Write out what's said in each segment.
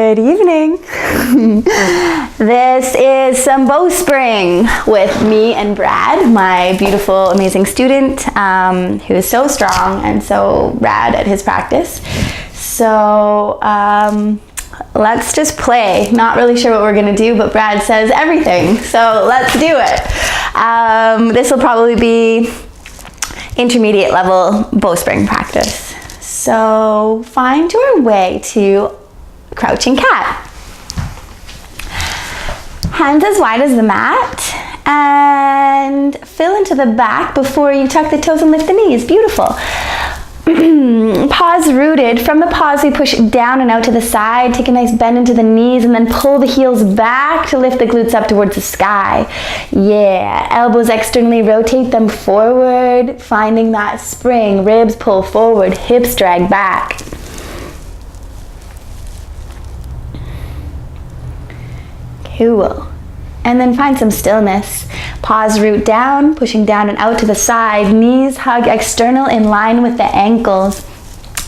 Good evening. This is some Bowspring with me and Brad, my beautiful, amazing student who is so strong and so rad at his practice. So let's just play. Not really sure what we're going to do, but Brad says everything. So let's do it. This will probably be intermediate level Bowspring practice. So find your way to crouching cat. Hands as wide as the mat and fill into the back before you tuck the toes and lift the knees. Beautiful. Paws rooted. From the paws we push down and out to the side. Take a nice bend into the knees and then pull the heels back to lift the glutes up towards the sky. Yeah. Elbows externally, rotate them forward, finding that spring. Ribs pull forward, hips drag back. Cool. And then find some stillness. Paws root down, pushing down and out to the side. Knees hug external in line with the ankles.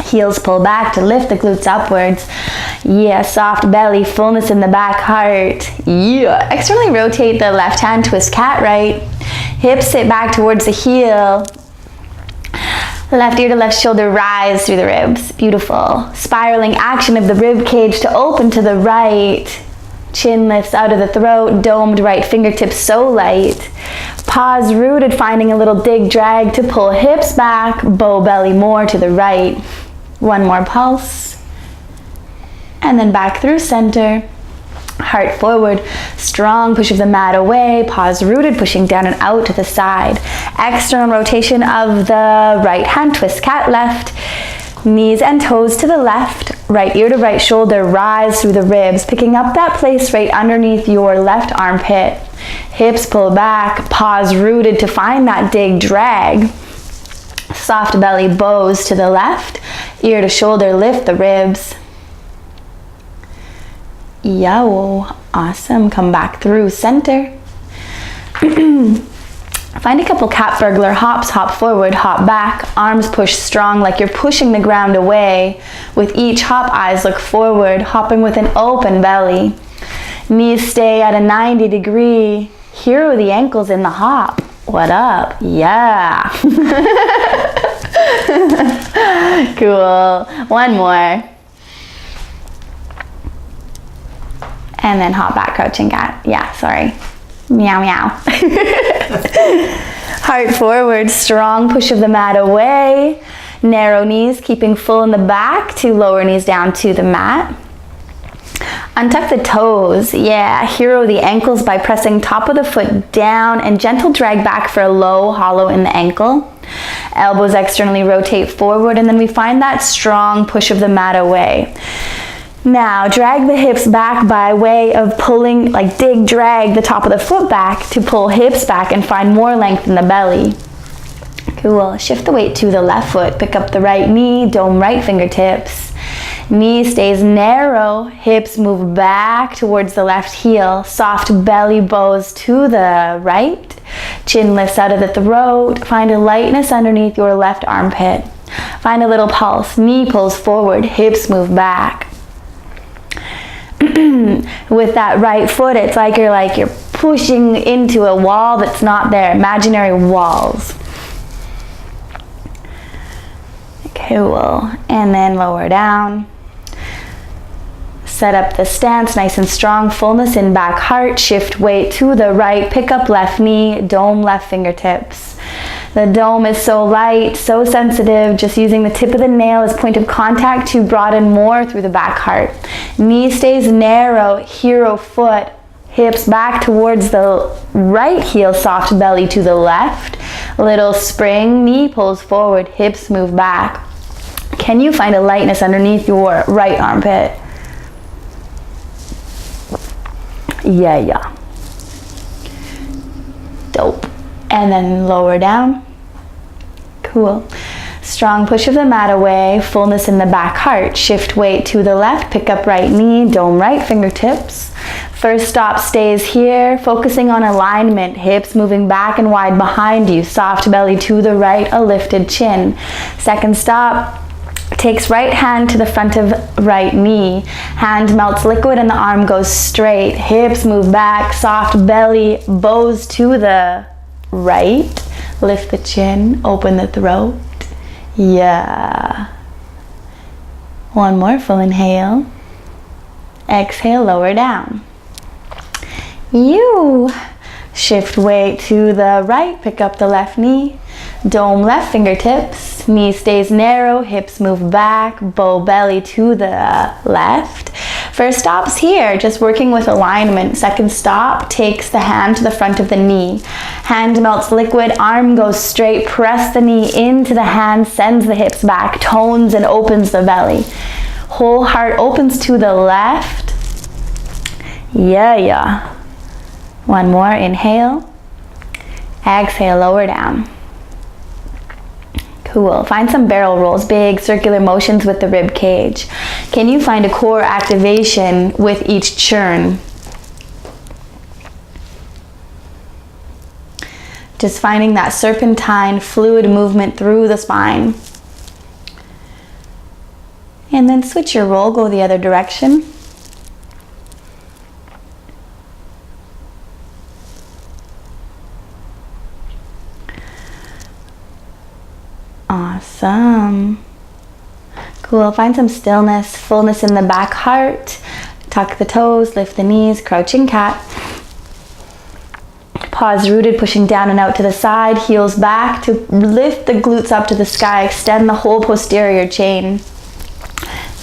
Heels pull back to lift the glutes upwards. Yeah, soft belly, fullness in the back heart. Yeah, externally rotate the left hand, twist cat right. Hips sit back towards the heel. Left ear to left shoulder, rise through the ribs. Beautiful. Spiraling action of the rib cage to open to the right. Chin lifts out of the throat, domed right fingertips so light. Paws rooted, finding a little dig drag to pull hips back, bow belly more to the right. One more pulse. And then back through center. Heart forward, strong push of the mat away, paws rooted, pushing down and out to the side. External rotation of the right hand, twist cat left. Knees and toes to the left, right ear to right shoulder, rise through the ribs, picking up that place right underneath your left armpit. Hips pull back, paws rooted to find that dig drag. Soft belly bows to the left, ear to shoulder, lift the ribs. Yo, awesome. Come back through center. Find a couple cat burglar hops, hop forward, hop back, arms push strong like you're pushing the ground away. With each hop, eyes look forward, hopping with an open belly. Knees stay at a 90 degree. Hero the ankles in the hop. What up? Yeah. Cool. One more. And then hop back, crouching cat. Yeah, sorry. Meow meow. Heart forward, strong push of the mat away. Narrow knees, keeping full in the back to lower knees down to the mat. Untuck the toes. Yeah, hero the ankles by pressing top of the foot down and gentle drag back for a low hollow in the ankle. Elbows externally rotate forward and then we find that strong push of the mat away. Now, drag the hips back by way of pulling, like dig, drag the top of the foot back to pull hips back and find more length in the belly. Cool. Shift the weight to the left foot. Pick up the right knee, dome right fingertips. Knee stays narrow, hips move back towards the left heel. Soft belly bows to the right. Chin lifts out of the throat. Find a lightness underneath your left armpit. Find a little pulse. Knee pulls forward, hips move back. With that right foot, it's like you're pushing into a wall that's not there. Imaginary walls. Cool. And then lower down. Set up the stance nice and strong. Fullness in back heart. Shift weight to the right. Pick up left knee. Dome left fingertips. The dome is so light, so sensitive, just using the tip of the nail as point of contact to broaden more through the back heart. Knee stays narrow, hero foot, hips back towards the right heel, soft belly to the left. Little spring, knee pulls forward, hips move back. Can you find a lightness underneath your right armpit? Yeah. Dope. And then lower down. Cool. Strong push of the mat away, fullness in the back heart. Shift weight to the left, pick up right knee, dome right fingertips. First stop stays here, focusing on alignment, hips moving back and wide behind you, soft belly to the right, a lifted chin. Second stop, Takes right hand to the front of right knee. Hand melts liquid and the arm goes straight. Hips move back, soft belly, bows to the right. Lift the chin, open the throat. Yeah. One more full inhale. Exhale, lower down. You. Shift weight to the right, pick up the left knee. Dome left fingertips, knee stays narrow, hips move back, bow belly to the left. First stop's here, just working with alignment. Second stop takes the hand to the front of the knee. Hand melts liquid, arm goes straight, press the knee into the hand, sends the hips back, tones and opens the belly. Whole heart opens to the left. Yeah. One more, inhale. Exhale, lower down. Cool. Find some barrel rolls, big circular motions with the rib cage. Can you find a core activation with each churn? Just finding that serpentine fluid movement through the spine. And then switch your roll, go the other direction. Awesome. Cool. Find some stillness, fullness in the back heart. Tuck the toes, lift the knees, crouching cat. Pause rooted, pushing down and out to the side. Heels back to lift the glutes up to the sky. Extend the whole posterior chain.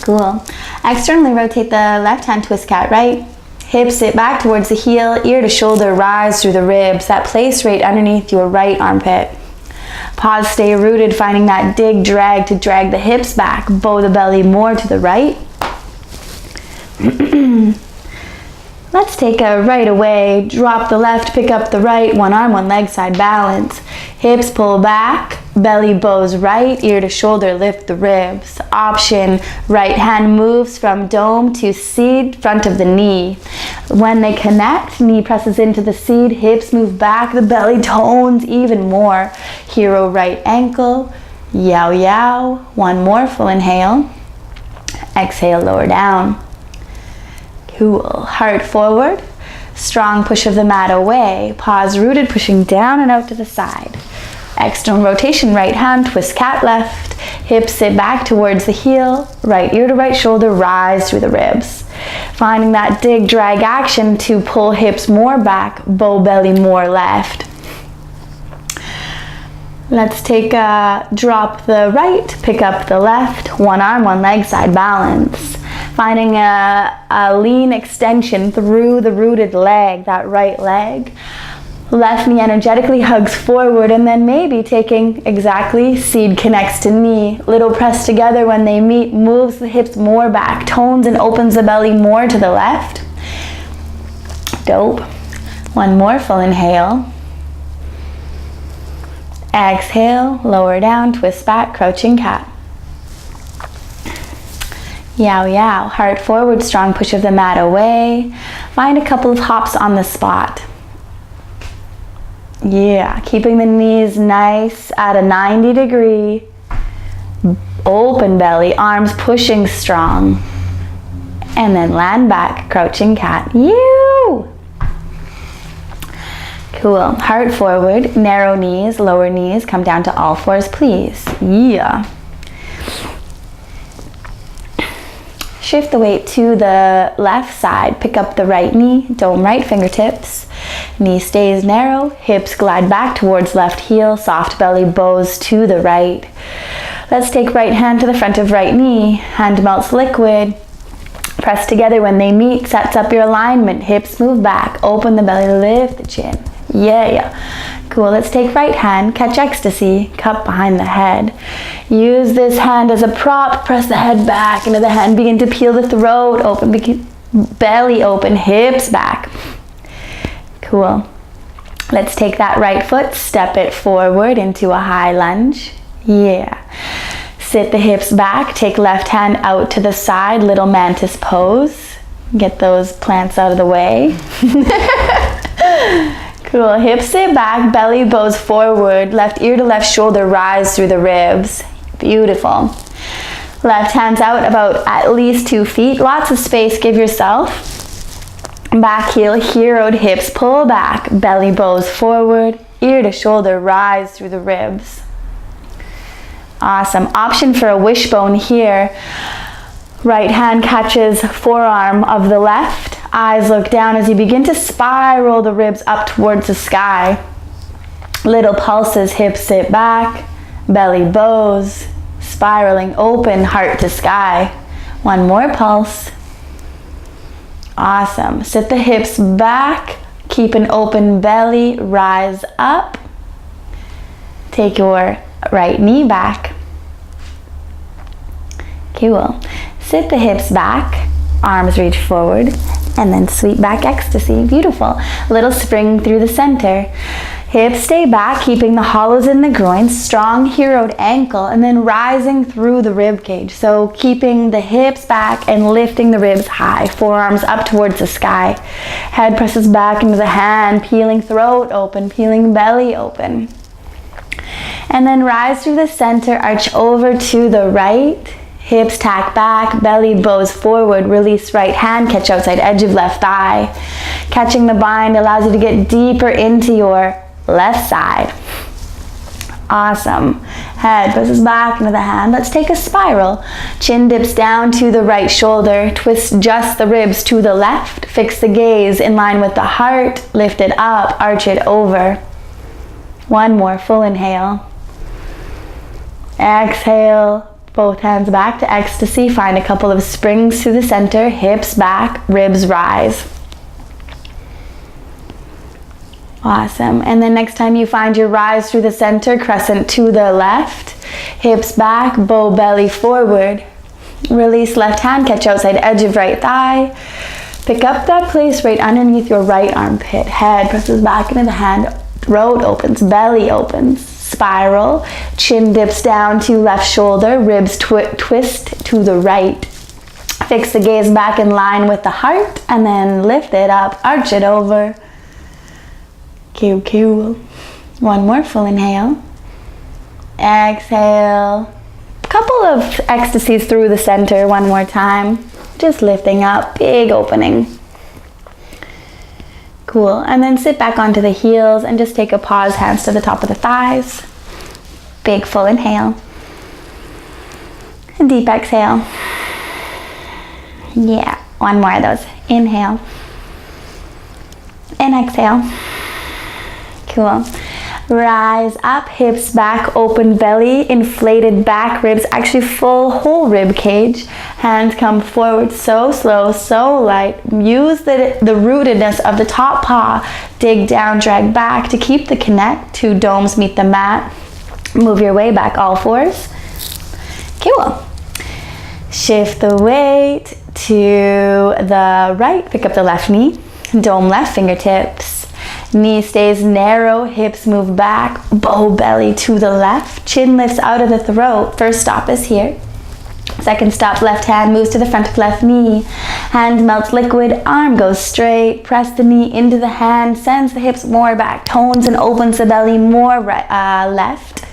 Cool. Externally rotate the left hand, twist cat right. Hips sit back towards the heel, ear to shoulder, rise through the ribs. That place right underneath your right armpit. Pause, stay rooted, finding that dig, drag to drag the hips back. Bow the belly more to the right. Let's take a right away. Drop the left, pick up the right. One arm, one leg, side balance. Hips pull back. Belly bows right, ear to shoulder, lift the ribs. Option, right hand moves from dome to seed, front of the knee. When they connect, knee presses into the seed, hips move back, the belly tones even more. Hero right ankle, yow yow. One more full inhale. Exhale, lower down. Cool. Heart forward. Strong push of the mat away. Pause rooted, pushing down and out to the side. External rotation, right hand, twist cat left. Hips sit back towards the heel. Right ear to right shoulder, rise through the ribs. Finding that dig, drag action to pull hips more back, bow belly more left. Let's take a drop the right, pick up the left. One arm, one leg, side balance. Finding a lean extension through the rooted leg, that right leg. Left knee energetically hugs forward, and then maybe taking exactly seed connects to knee. Little press together when they meet, moves the hips more back, tones and opens the belly more to the left. Dope. One more full inhale. Exhale, lower down, twist back, crouching cat. Yow yow. Heart forward, strong push of the mat away. Find a couple of hops on the spot. Yeah, keeping the knees nice at a 90 degree. Open belly, arms pushing strong. And then land back, crouching cat. You! Cool. Heart forward, narrow knees, lower knees. Come down to all fours, please. Yeah. Shift the weight to the left side. Pick up the right knee, dome right fingertips. Knee stays narrow, hips glide back towards left heel, soft belly bows to the right. Let's take right hand to the front of right knee. Hand melts liquid. Press together when they meet, sets up your alignment. Hips move back, open the belly, lift the chin. Yeah. Cool. Let's take right hand, catch ecstasy, cup behind the head. Use this hand as a prop, press the head back into the hand, begin to peel the throat open, belly open, hips back. Cool. Let's take that right foot, step it forward into a high lunge. Yeah. Sit the hips back, take left hand out to the side, little mantis pose. Get those plants out of the way. Cool. Hips sit back, belly bows forward, left ear to left shoulder, rise through the ribs. Beautiful. Left hand's out about at least 2 feet. Lots of space, give yourself. Back heel, heroed hips pull back. Belly bows forward. Ear to shoulder, rise through the ribs. Awesome. Option for a wishbone here. Right hand catches forearm of the left. Eyes look down as you begin to spiral the ribs up towards the sky. Little pulses, hips sit back. Belly bows. Spiraling open, heart to sky. One more pulse. Awesome. Sit the hips back. Keep an open belly. Rise up. Take your right knee back. Cool. Sit the hips back. Arms reach forward. And then sweep back ecstasy. Beautiful. Little spring through the center. Hips stay back, keeping the hollows in the groins. Strong heroed ankle. And then rising through the rib cage. So keeping the hips back and lifting the ribs high. Forearms up towards the sky. Head presses back into the hand. Peeling throat open. Peeling belly open. And then rise through the center. Arch over to the right. Hips tack back, belly bows forward, release right hand, catch outside edge of left thigh. Catching the bind allows you to get deeper into your left side. Awesome. Head presses back into the hand. Let's take a spiral. Chin dips down to the right shoulder. Twist just the ribs to the left. Fix the gaze in line with the heart. Lift it up, arch it over. One more full inhale. Exhale. Both hands back to ecstasy. Find a couple of springs through the center. Hips back, ribs rise. Awesome. And then next time you find your rise through the center, crescent to the left. Hips back, bow belly forward. Release left hand, catch outside edge of right thigh. Pick up that place right underneath your right armpit. Head presses back into the hand. Throat opens, belly opens. Spiral, chin dips down to left shoulder, ribs twist to the right. Fix the gaze back in line with the heart and then lift it up, arch it over. Cool. One more full inhale. Exhale. Couple of ecstasies through the center one more time. Just lifting up, big opening. Cool. And then sit back onto the heels and just take a pause, hands to the top of the thighs. Big full inhale. And deep exhale. Yeah, one more of those. Inhale. And exhale. Cool. Rise up, hips back, open belly, inflated back ribs, actually full whole rib cage. Hands come forward so slow, so light. Use the rootedness of the top paw. Dig down, drag back to keep the connect. 2 domes meet the mat. Move your way back, all fours. Cool. Shift the weight to the right. Pick up the left knee. Dome left, fingertips. Knee stays narrow, hips move back, bow belly to the left, chin lifts out of the throat. First stop is here. Second stop, left hand moves to the front of left knee. Hand melts liquid, arm goes straight. Press the knee into the hand, sends the hips more back, tones and opens the belly more left.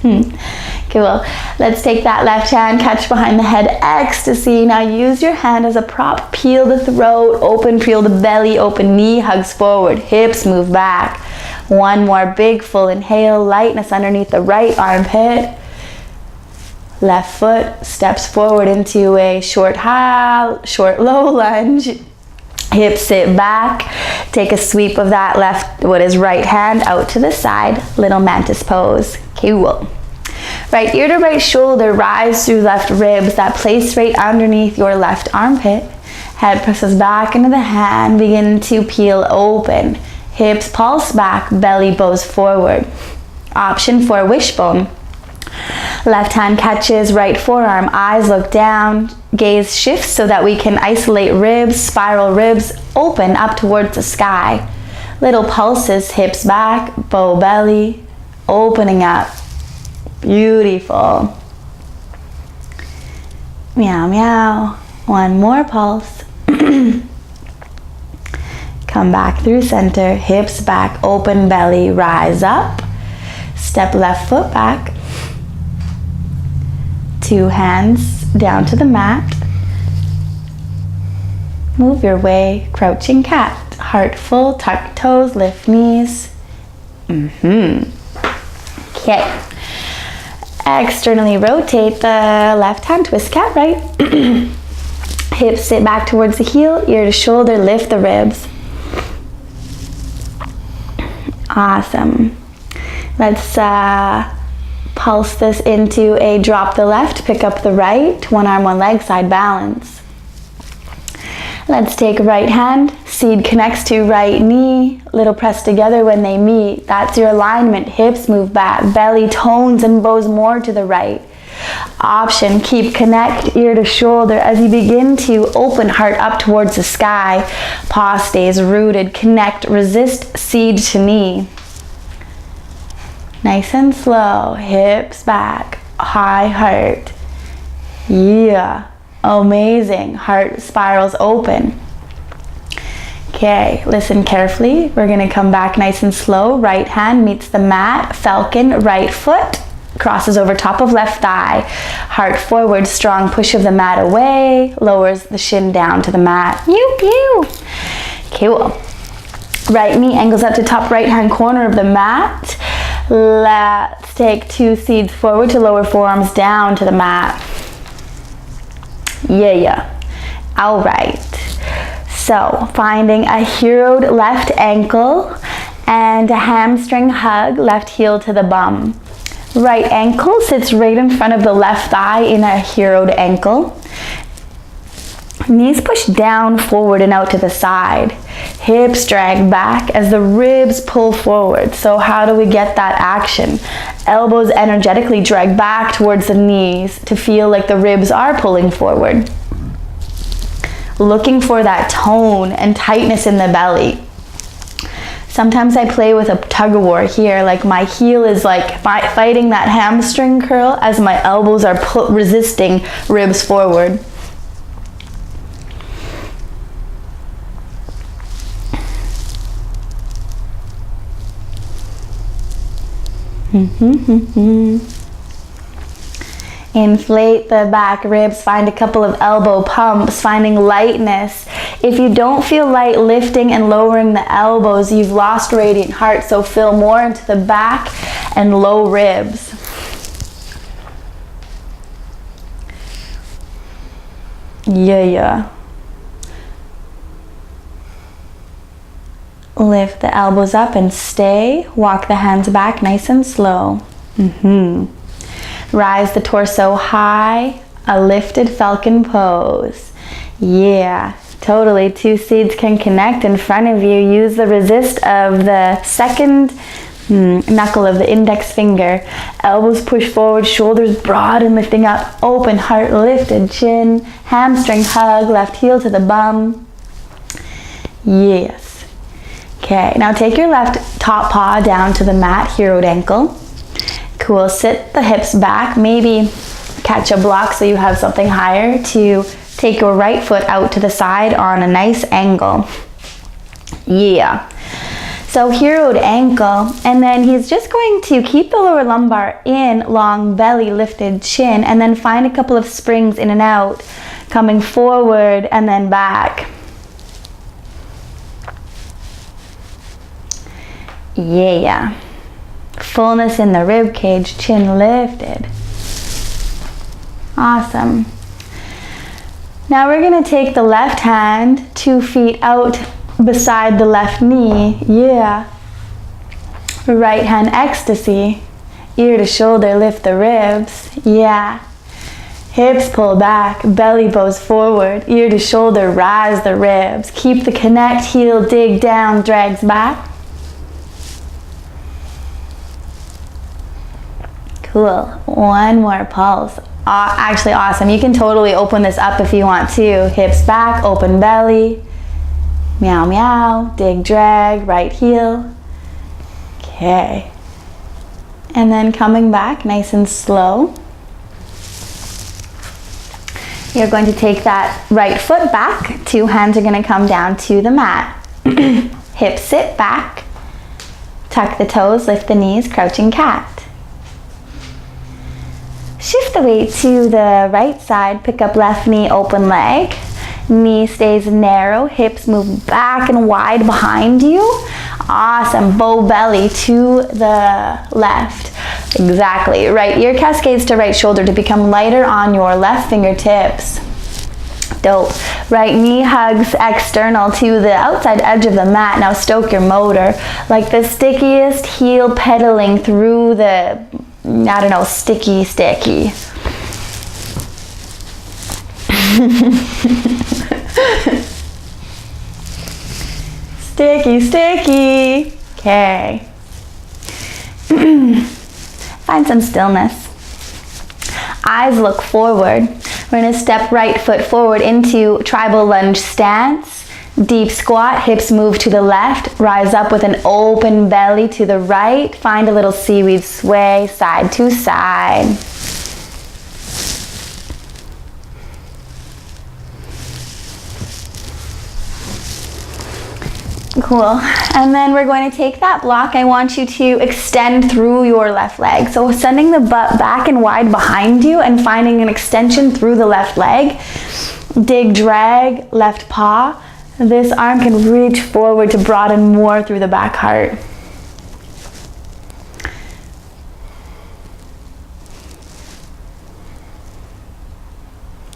Cool. Let's take that left hand, catch behind the head, ecstasy. Now use your hand as a prop. Peel the throat open, peel the belly open, knee hugs forward, hips move back. One more big full inhale, lightness underneath the right armpit. Left foot steps forward into a short low lunge. Hips sit back. Take a sweep of that right hand out to the side. Little mantis pose. Cool. Right ear to right shoulder, rise through left ribs, that place right underneath your left armpit. Head presses back into the hand, begin to peel open. Hips pulse back, belly bows forward. Option for wishbone. Left hand catches right forearm, eyes look down, gaze shifts so that we can isolate ribs, spiral ribs, open up towards the sky. Little pulses, hips back, bow belly, opening up. Beautiful. Meow meow. One more pulse. Come back through center, hips back, open belly, rise up. Step left foot back. 2 hands down to the mat. Move your way, crouching cat. Heart full, tuck toes, lift knees. Okay. Externally rotate the left hand, twist cat right. Hips sit back towards the heel, ear to shoulder, lift the ribs. Awesome. Let's pulse this into a drop the left, pick up the right, one arm, one leg, side balance. Let's take right hand, seed connects to right knee, little press together when they meet. That's your alignment. Hips move back, belly tones and bows more to the right. Option, keep connect, ear to shoulder as you begin to open heart up towards the sky. Paw stays rooted, connect, resist, seed to knee. Nice and slow, hips back, high heart. Yeah. Amazing. Heart spirals open. Okay, listen carefully. We're going to come back nice and slow. Right hand meets the mat. Falcon, right foot crosses over top of left thigh. Heart forward, strong push of the mat away. Lowers the shin down to the mat. Pew, pew. Cool. Right knee angles up to top right hand corner of the mat. Let's take 2 seeds forward to lower forearms down to the mat. Yeah. All right. So finding a heroed left ankle and a hamstring hug, left heel to the bum. Right ankle sits right in front of the left thigh in a heroed ankle. Knees push down, forward and out to the side. Hips drag back as the ribs pull forward. So how do we get that action? Elbows energetically drag back towards the knees to feel like the ribs are pulling forward. Looking for that tone and tightness in the belly. Sometimes I play with a tug of war here, like my heel is like fighting that hamstring curl as my elbows are resisting ribs forward. Inflate the back ribs, find a couple of elbow pumps, finding lightness. If you don't feel light lifting and lowering the elbows, you've lost radiant heart, so fill more into the back and low ribs. Yeah. Lift the elbows up and stay. Walk the hands back nice and slow. Rise the torso high, a lifted falcon pose. Yeah, totally. 2 seeds can connect in front of you. Use the resist of the second knuckle of the index finger. Elbows push forward, shoulders broad and lifting up. Open heart lifted, chin, hamstring hug, left heel to the bum. Yes. Okay, now take your left top paw down to the mat, heroed ankle. Cool, sit the hips back, maybe catch a block so you have something higher to take your right foot out to the side on a nice angle. Yeah. So heroed ankle, and then he's just going to keep the lower lumbar in, long belly, lifted chin, and then find a couple of springs in and out, coming forward and then back. Yeah. Fullness in the rib cage, chin lifted. Awesome. Now we're going to take the left hand 2 feet out beside the left knee. Yeah. Right hand ecstasy. Ear to shoulder, lift the ribs. Yeah. Hips pull back, belly bows forward. Ear to shoulder, rise the ribs. Keep the connect, heel dig down, drags back. Cool. One more pulse. Actually awesome. You can totally open this up if you want to. Hips back, open belly. Meow meow, dig drag, right heel. Okay. And then coming back nice and slow. You're going to take that right foot back. 2 hands are going to come down to the mat. Hips sit back. Tuck the toes, lift the knees, crouching cat. Shift the weight to the right side, pick up left knee, open leg. Knee stays narrow, hips move back and wide behind you. Awesome, bow belly to the left. Exactly, right ear cascades to right shoulder to become lighter on your left fingertips. Dope. Right knee hugs external to the outside edge of the mat. Now stoke your motor. Like the stickiest heel pedaling through the, I don't know, sticky. Sticky. Okay. Find some stillness. Eyes look forward. We're gonna step right foot forward into tribal lunge stance. Deep squat, hips move to the left. Rise up with an open belly to the right. Find a little seaweed sway side to side. Cool. And then we're going to take that block. I want you to extend through your left leg. So sending the butt back and wide behind you and finding an extension through the left leg. Dig, drag, left paw. This arm can reach forward to broaden more through the back heart.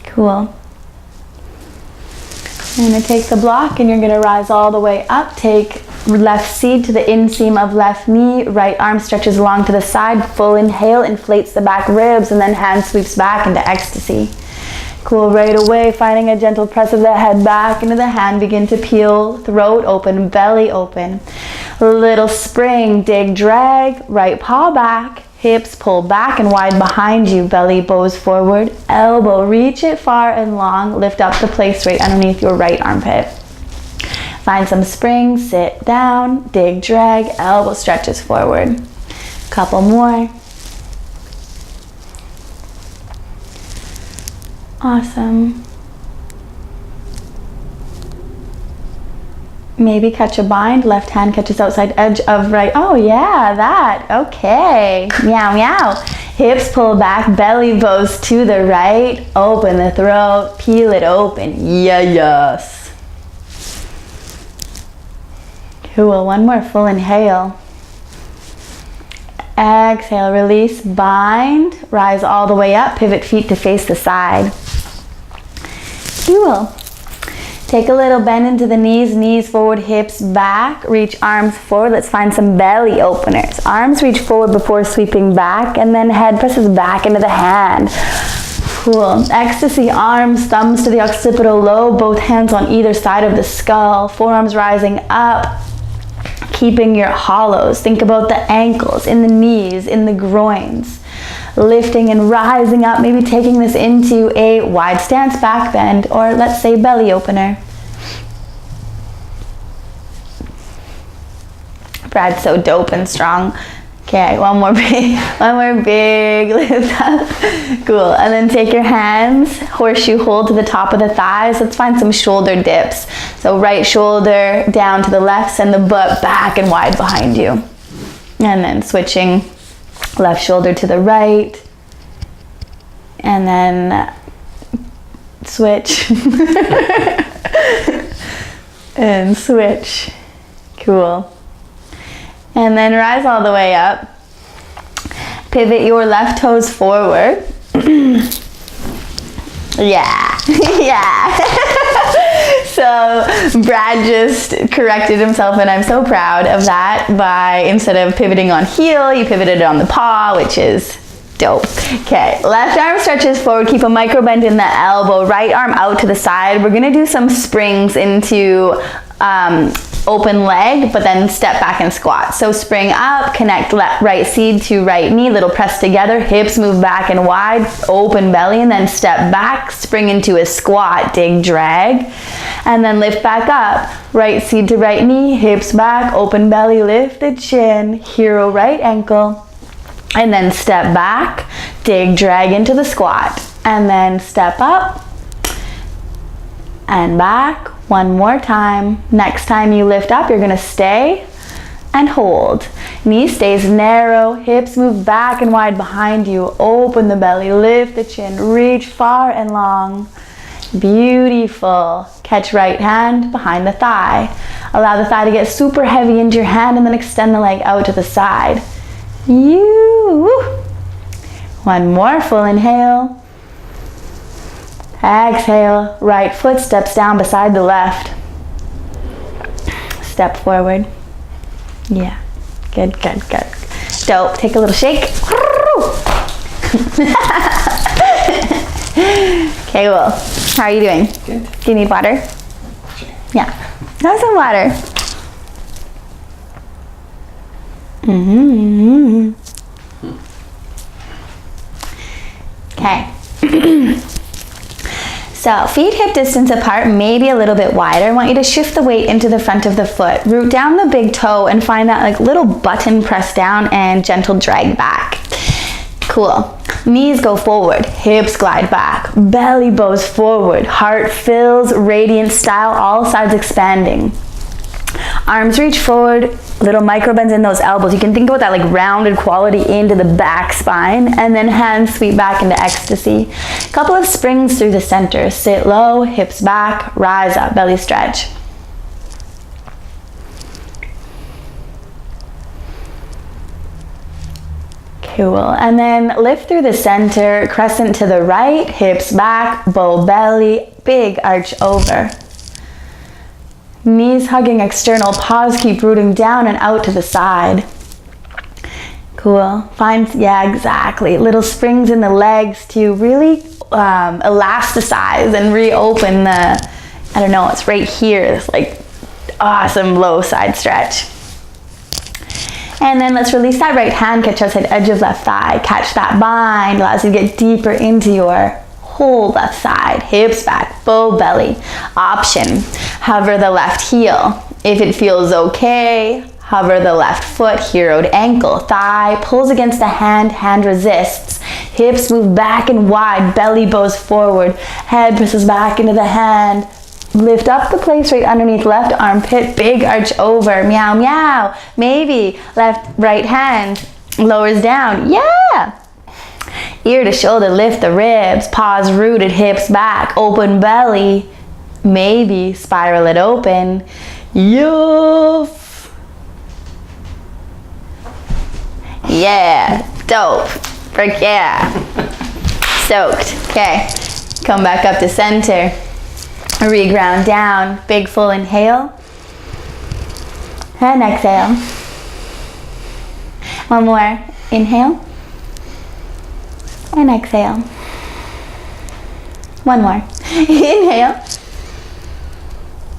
Cool. You're going to take the block and you're going to rise all the way up. Take left seat to the inseam of left knee. Right arm stretches along to the side. Full inhale, inflates the back ribs, and then hand sweeps back into ecstasy. Cool, right away, finding a gentle press of the head back into the hand. Begin to peel, throat open, belly open. Little spring, dig, drag, right paw back. Hips pull back and wide behind you. Belly bows forward. Elbow, reach it far and long. Lift up the place right underneath your right armpit. Find some spring, sit down, dig, drag, elbow stretches forward. Couple more. Awesome. Maybe catch a bind, left hand catches outside edge of right. Oh yeah, that, okay. Meow, meow. Hips pull back, belly bows to the right. Open the throat, peel it open. Yes. Cool, one more full inhale. Exhale, release, bind. Rise all the way up, pivot feet to face the side. Cool. Take a little bend into the knees forward, hips back, reach arms forward. Let's find some belly openers. Arms reach forward before sweeping back, and then head presses back into the hand. Cool. Ecstasy, arms, thumbs to the occipital lobe, both hands on either side of the skull, forearms rising up, keeping your hollows. Think about the ankles, in the knees, in the groins. Lifting and rising up, maybe taking this into a wide stance back bend, or let's say belly opener. Brad's so dope and strong. Okay, one more big lift up. Cool, and then take your hands, horseshoe hold to the top of the thighs. Let's find some shoulder dips. So right shoulder down to the left, send the butt back and wide behind you. And then switching left shoulder to the right, and then switch and switch. Cool. And then rise all the way up. Pivot your left toes forward. Yeah. Yeah. So Brad just corrected himself, and I'm so proud of that. By instead of pivoting on heel, you pivoted on the paw, which is dope. Okay, left arm stretches forward, keep a micro bend in the elbow, right arm out to the side. We're gonna do some springs into open leg, but then step back and squat. So spring up, connect right seed to right knee, little press together, hips move back and wide, open belly, and then step back, spring into a squat, dig, drag, and then lift back up. Right seed to right knee, hips back, open belly, lift the chin, hero right ankle, and then step back, dig, drag into the squat, and then step up and back. One more time. Next time you lift up, you're gonna stay and hold. Knee stays narrow, hips move back and wide behind you. Open the belly, lift the chin, reach far and long. Beautiful. Catch right hand behind the thigh. Allow the thigh to get super heavy into your hand and then extend the leg out to the side. One more full inhale. Exhale. Right foot steps down beside the left. Step forward. Yeah. Good. Dope. Take a little shake. Okay, well, how are you doing? Good. Do you need water? Sure. Yeah. Have some water. Okay. So feet hip distance apart, maybe a little bit wider. I want you to shift the weight into the front of the foot. Root down the big toe and find that like little button press down and gentle drag back. Cool. Knees go forward, hips glide back, belly bows forward, heart fills, radiant style, all sides expanding. Arms reach forward, little micro bends in those elbows. You can think about that like rounded quality into the back spine, and then hands sweep back into ecstasy. Couple of springs through the center. Sit low, hips back, rise up, belly stretch. Cool. And then lift through the center, crescent to the right, hips back, bow belly, big arch over. Knees hugging external, paws keep rooting down and out to the side. Cool. Find, yeah, exactly. Little springs in the legs to really elasticize and reopen the, I don't know, it's right here, this like awesome low side stretch. And then let's release that right hand, catch outside edge of left thigh. Catch that bind, allows you to get deeper into your whole left side. Hips back, bow belly. Option, hover the left heel. If it feels okay, hover the left foot, heroed ankle. Thigh pulls against the hand, hand resists. Hips move back and wide, belly bows forward. Head presses back into the hand. Lift up the place right underneath left armpit, big arch over, meow meow. Maybe right hand lowers down, yeah. Ear to shoulder, lift the ribs, paws rooted, hips back, open belly. Maybe spiral it open, yoof. Yeah, dope, frick yeah. Soaked, okay. Come back up to center. Reground down, big full inhale and exhale. One more, inhale and exhale. One more, inhale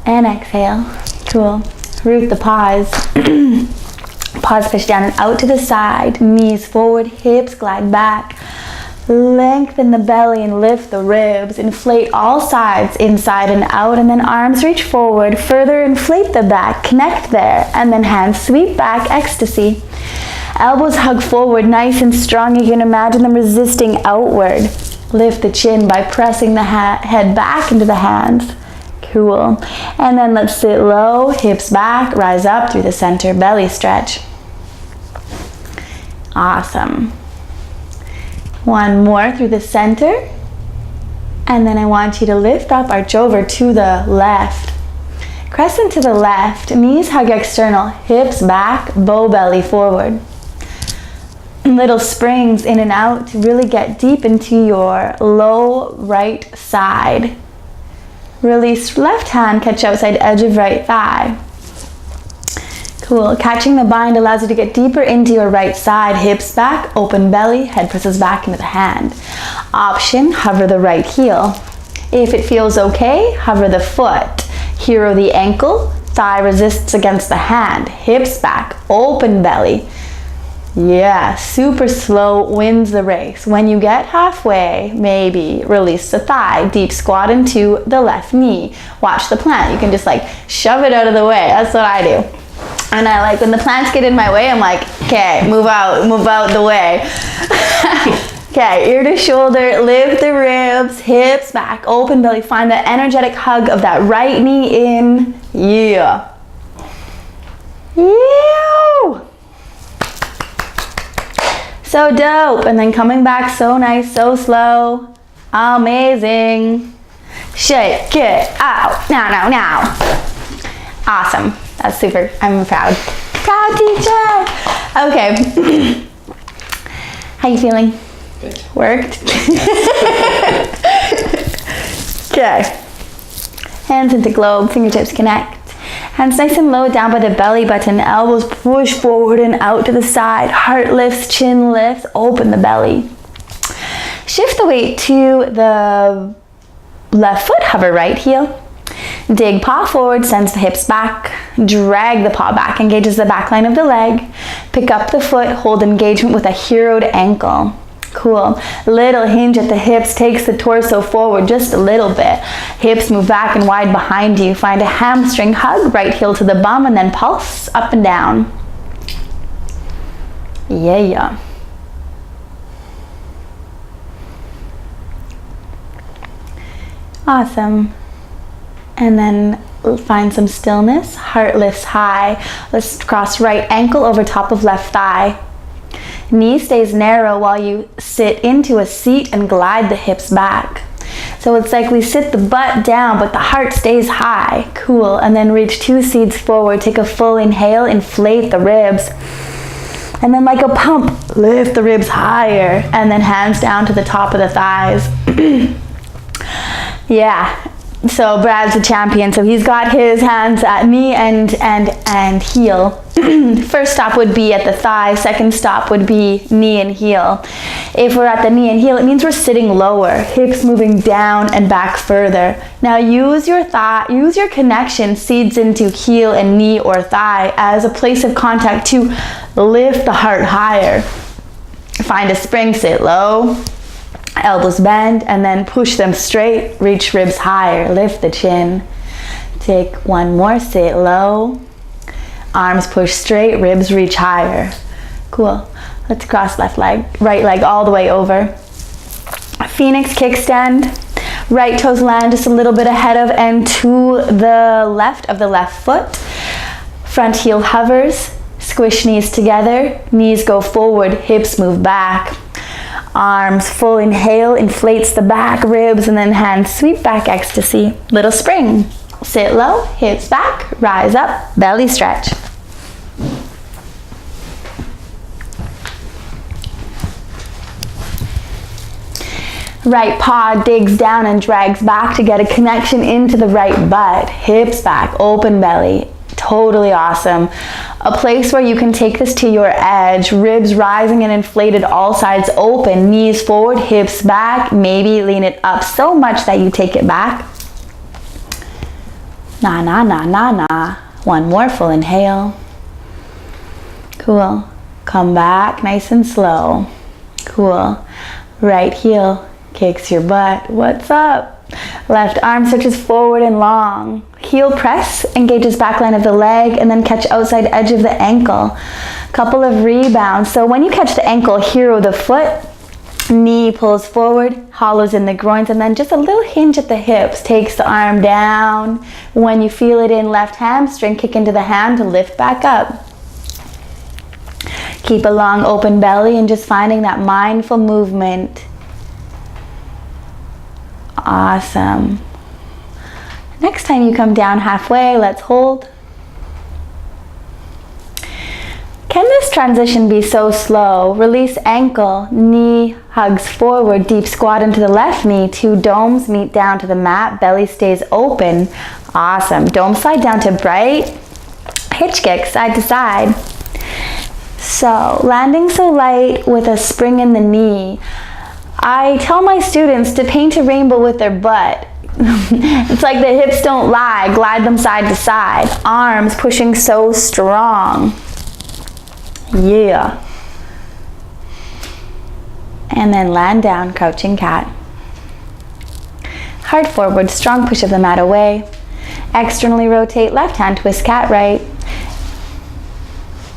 and exhale. Cool. Root the paws. Paws push down and out to the side, knees forward, hips glide back. Lengthen the belly and lift the ribs. Inflate all sides, inside and out, and then arms reach forward. Further inflate the back, connect there, and then hands sweep back, ecstasy. Elbows hug forward, nice and strong. You can imagine them resisting outward. Lift the chin by pressing the head back into the hands. Cool. And then let's sit low, hips back, rise up through the center, belly stretch. Awesome. One more through the center, and then I want you to lift up, arch over to the left. Crescent to the left, knees hug external, hips back, bow belly forward. Little springs in and out to really get deep into your low right side. Release left hand, catch outside edge of right thigh. Cool. Catching the bind allows you to get deeper into your right side. Hips back, open belly, head presses back into the hand. Option, hover the right heel. If it feels okay, hover the foot. Hero the ankle, thigh resists against the hand. Hips back, open belly. Yeah, super slow wins the race. When you get halfway, maybe release the thigh, deep squat into the left knee. Watch the plant. You can just like shove it out of the way. That's what I do. And I like when the plants get in my way, I'm like, okay, move out the way. Okay, ear to shoulder, lift the ribs, hips back, open belly. Find the energetic hug of that right knee in. Yeah. Yeah. So dope. And then coming back so nice, so slow. Amazing. Shake it out. Now. Awesome. That's super. I'm proud. Proud teacher. Okay. How you feeling? Good. Worked? Okay. Hands into globe, fingertips connect. Hands nice and low down by the belly button. Elbows push forward and out to the side. Heart lifts, chin lifts, open the belly. Shift the weight to the left foot, hover right heel. Dig paw forward, sends the hips back. Drag the paw back, engages the back line of the leg. Pick up the foot, hold engagement with a heroed ankle. Cool. Little hinge at the hips takes the torso forward just a little bit. Hips move back and wide behind you. Find a hamstring hug, right heel to the bum, and then pulse up and down. Yeah. Awesome. And then find some stillness. Heart lifts high. Let's cross right ankle over top of left thigh. Knee stays narrow while you sit into a seat and glide the hips back. So it's like we sit the butt down, but the heart stays high. Cool. And then reach 2 seeds forward. Take a full inhale, inflate the ribs. And then like a pump, lift the ribs higher. And then hands down to the top of the thighs. Yeah. So Brad's a champion, so he's got his hands at knee and heel. First stop would be at the thigh, second stop would be knee and heel. If we're at the knee and heel, it means we're sitting lower, hips moving down and back further. Now use your connection, seeds into heel and knee or thigh as a place of contact to lift the heart higher. Find a spring, sit low. Elbows bend and then push them straight, reach ribs higher, lift the chin. Take one more, sit low. Arms push straight, ribs reach higher. Cool. Let's cross left leg, right leg all the way over. Phoenix kickstand. Right toes land just a little bit ahead of and to the left of the left foot. Front heel hovers, squish knees together, knees go forward, hips move back. Arms, full inhale, inflates the back ribs, and then hands sweep back, ecstasy. Little spring. Sit low, hips back, rise up, belly stretch. Right paw digs down and drags back to get a connection into the right butt. Hips back, open belly. Totally awesome. A place where you can take this to your edge, ribs rising and inflated, all sides open, knees forward, hips back, maybe lean it up so much that you take it back. Na. One more full inhale. Cool. Come back nice and slow. Cool. Right heel kicks your butt. What's up? Left arm stretches forward and long. Heel press, engages back line of the leg, and then catch outside edge of the ankle. Couple of rebounds. So when you catch the ankle, hero the foot, knee pulls forward, hollows in the groins, and then just a little hinge at the hips. Takes the arm down. When you feel it in left hamstring, kick into the hand to lift back up. Keep a long open belly and just finding that mindful movement. Awesome. Next time you come down halfway, let's hold. Can this transition be so slow? Release ankle, knee hugs forward, deep squat into the left knee, 2 domes meet down to the mat, belly stays open. Awesome. Dome slide down to bright, hitch kick side to side. So landing so light with a spring in the knee. I tell my students to paint a rainbow with their butt. It's like the hips don't lie. Glide them side to side. Arms pushing so strong. Yeah. And then land down, crouching cat. Heart forward, strong push of the mat away. Externally rotate, left hand, twist cat right.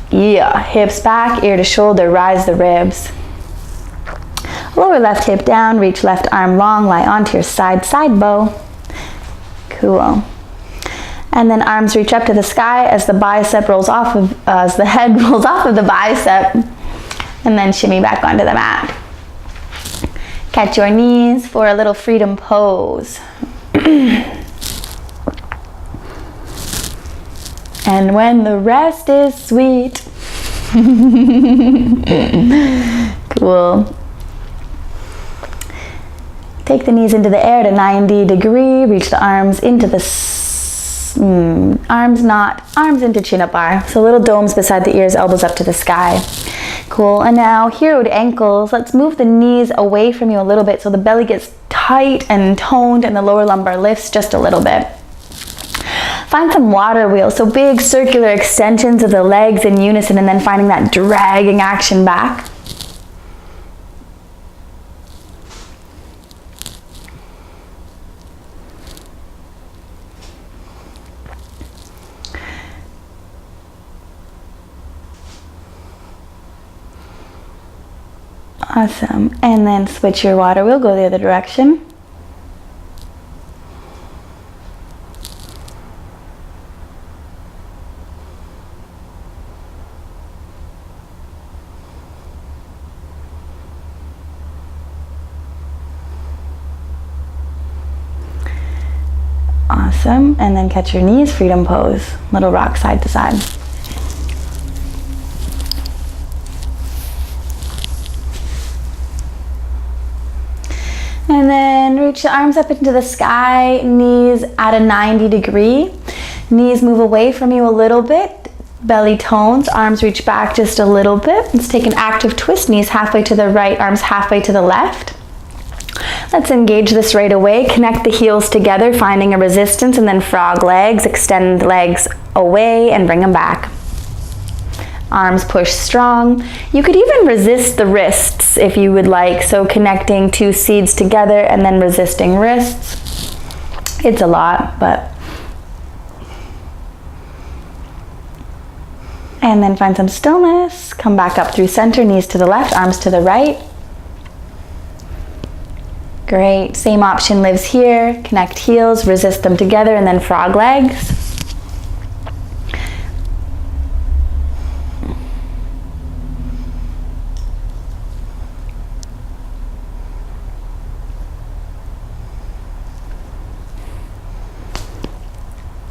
Yeah, hips back, ear to shoulder, rise the ribs. Lower left hip down, reach left arm long, lie onto your side, side bow. Cool. And then arms reach up to the sky as the bicep rolls off of, as the head rolls off of the bicep. And then shimmy back onto the mat. Catch your knees for a little freedom pose. And when the rest is sweet. Cool. Take the knees into the air to 90 degree. Reach the arms into the arms into chin-up bar. So little domes beside the ears, elbows up to the sky. Cool. And now hero to ankles. Let's move the knees away from you a little bit so the belly gets tight and toned and the lower lumbar lifts just a little bit. Find some water wheels, so big circular extensions of the legs in unison, and then finding that dragging action back. Awesome. And then switch your water wheel, go the other direction. Awesome. And then catch your knees, freedom pose. Little rock side to side. And then reach the arms up into the sky, knees at a 90 degree. Knees move away from you a little bit. Belly tones, arms reach back just a little bit. Let's take an active twist, knees halfway to the right, arms halfway to the left. Let's engage this right away. Connect the heels together, finding a resistance, and then frog legs. Extend legs away and bring them back. Arms push strong. You could even resist the wrists if you would like. So connecting two seeds together and then resisting wrists. It's a lot, but. And then find some stillness. Come back up through center, knees to the left, arms to the right. Great, same option lives here. Connect heels, resist them together, and then frog legs.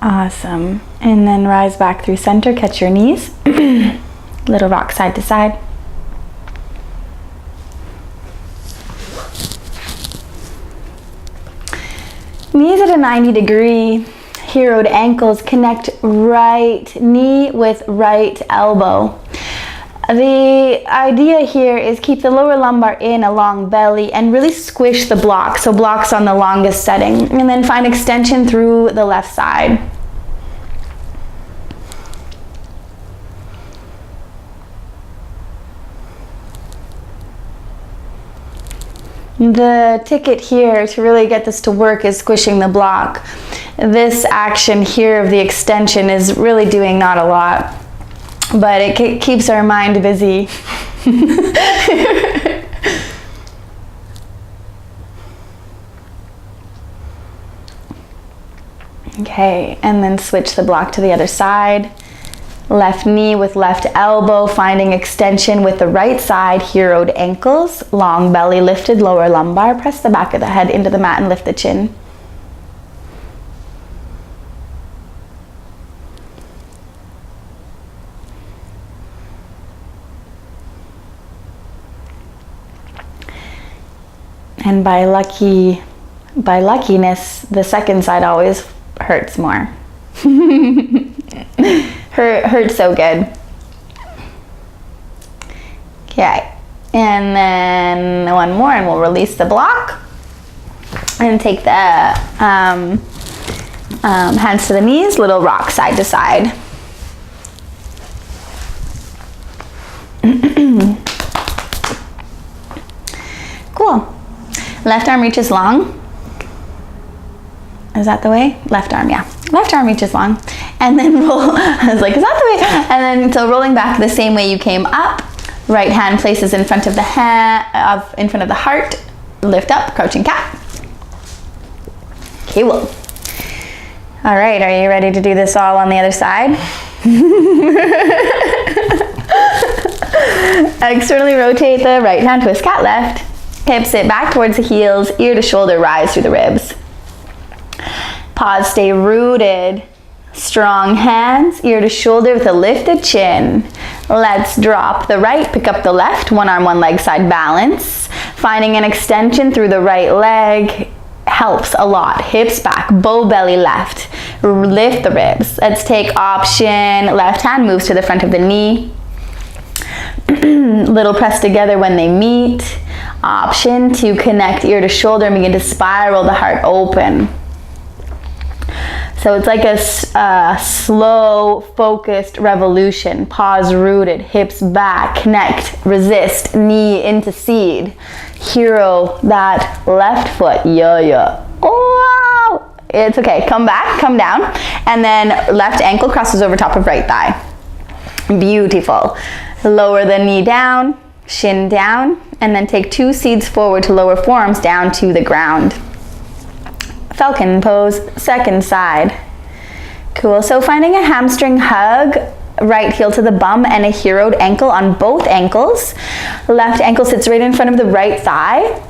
Awesome. And then rise back through center, catch your knees. Little rock side to side. Knees at a 90 degree, hero to ankles, connect right knee with right elbow. The idea here is keep the lower lumbar in, a long belly, and really squish the block, so blocks on the longest setting, and then find extension through the left side. The ticket here to really get this to work is squishing the block. This action here of the extension is really doing not a lot, but it keeps our mind busy. Okay, and then switch the block to the other side. Left knee with left elbow, finding extension with the right side, hero to ankles, long belly lifted, lower lumbar, press the back of the head into the mat and lift the chin. And by luckiness, the second side always hurts more. Hurts so good. Okay, and then one more and we'll release the block and take the hands to the knees, little rock side to side. Cool. Left arm reaches long. Is that the way? Left arm, yeah. Left arm reaches long. And then roll. I was like, is that the way? And then, so rolling back the same way you came up. Right hand places in front of the in front of the heart. Lift up, crouching cat. Okay, well. All right, are you ready to do this all on the other side? Externally rotate the right hand, twist cat left. Hips sit back towards the heels, ear to shoulder, rise through the ribs. Pause, stay rooted. Strong hands, ear to shoulder with a lifted chin. Let's drop the right, pick up the left, one arm, one leg, side balance. Finding an extension through the right leg helps a lot. Hips back, bow belly left. Lift the ribs. Let's take option. Left hand moves to the front of the knee. Little press together when they meet. Option to connect ear to shoulder and begin to spiral the heart open. So it's like a slow, focused revolution. Pause, rooted, hips back, connect, resist, knee into seed. Hero that left foot, yeah. Oh, wow. It's okay, come back, come down. And then left ankle crosses over top of right thigh. Beautiful. Lower the knee down, shin down, and then take 2 seeds forward to lower forearms down to the ground. Falcon pose, second side. Cool, so finding a hamstring hug, right heel to the bum and a heroed ankle on both ankles. Left ankle sits right in front of the right thigh.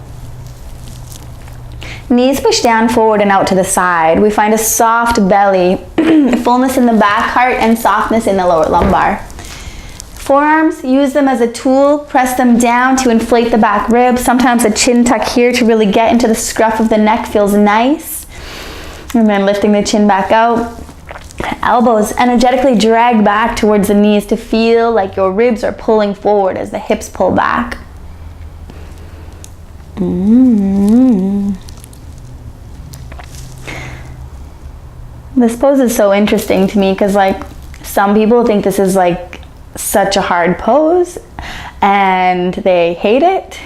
Knees push down, forward and out to the side. We find a soft belly, fullness in the back, heart, and softness in the lower lumbar. Forearms, use them as a tool, press them down to inflate the back ribs. Sometimes a chin tuck here to really get into the scruff of the neck feels nice. And then lifting the chin back out. Elbows energetically drag back towards the knees to feel like your ribs are pulling forward as the hips pull back. This pose is so interesting to me because like some people think this is like such a hard pose and they hate it,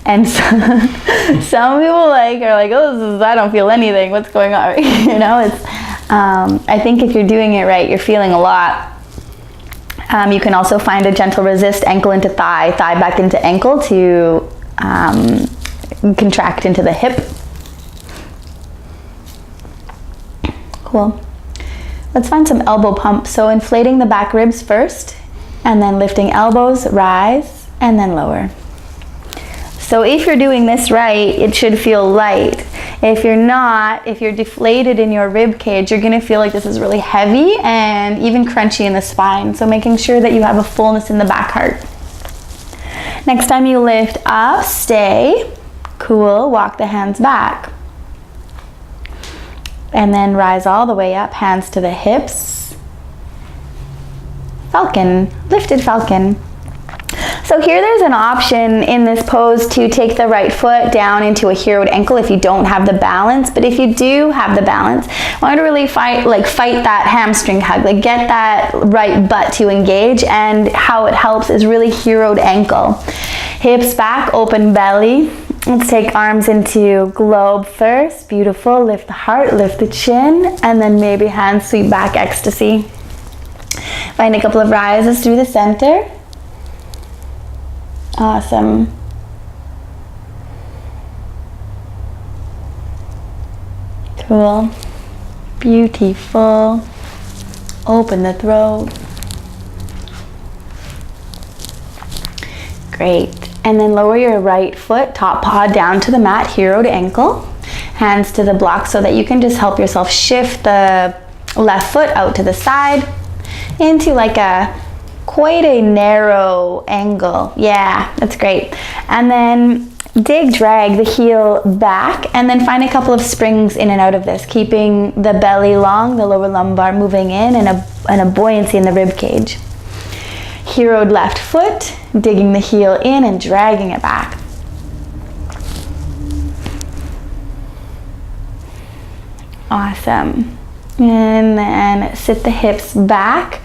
and some people like are like, oh, I don't feel anything, what's going on? You know, it's I think if you're doing it right, you're feeling a lot. You can also find a gentle resist, ankle into thigh, thigh back into ankle to contract into the hip. Cool. Let's find some elbow pump. So inflating the back ribs first, and then lifting elbows, rise, and then lower. So if you're doing this right, it should feel light. If you're not, if you're deflated in your rib cage, you're gonna feel like this is really heavy and even crunchy in the spine. So making sure that you have a fullness in the back heart. Next time you lift up, stay, cool, walk the hands back. And then rise all the way up, hands to the hips. Falcon, lifted falcon. So here there's an option in this pose to take the right foot down into a heroed ankle if you don't have the balance. But if you do have the balance, I want to really fight that hamstring hug, like get that right butt to engage. And how it helps is really heroed ankle. Hips back, open belly. Let's take arms into globe first. Beautiful. Lift the heart, lift the chin, and then maybe hands sweep back, ecstasy. Find a couple of rises through the center. Awesome. Cool. Beautiful. Open the throat. Great. And then lower your right foot, top paw down to the mat, heroed ankle. Hands to the block so that you can just help yourself shift the left foot out to the side into like quite a narrow angle. Yeah, that's great. And then drag the heel back, and then find a couple of springs in and out of this, keeping the belly long, the lower lumbar moving in, and a buoyancy in the rib cage. Heroed left foot, digging the heel in and dragging it back. Awesome. And then sit the hips back.